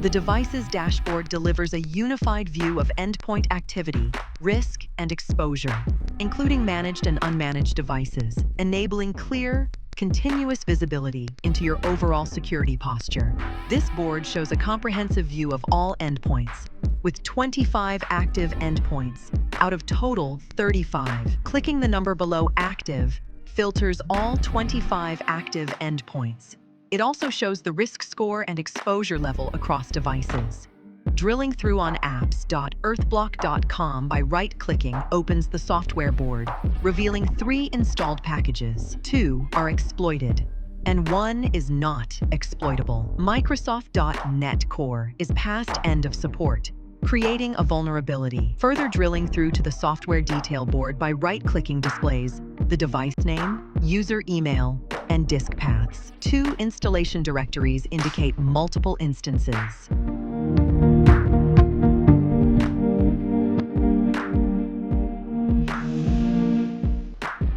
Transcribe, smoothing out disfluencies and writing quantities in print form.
The device's dashboard delivers a unified view of endpoint activity, risk, and exposure, including managed and unmanaged devices, enabling clear, continuous visibility into your overall security posture. This board shows a comprehensive view of all endpoints, with 25 active endpoints out of total 35. Clicking the number below active filters all 25 active endpoints. It also shows the risk score and exposure level across devices. Drilling through on apps.earthblock.com by right-clicking opens the software board, revealing 3 installed packages. 2 are exploited, and 1 is not exploitable. Microsoft.NET Core is past end of support, creating a vulnerability. Further drilling through to the software detail board by right-clicking displays the device name, user email, and disk paths. 2 installation directories indicate multiple instances.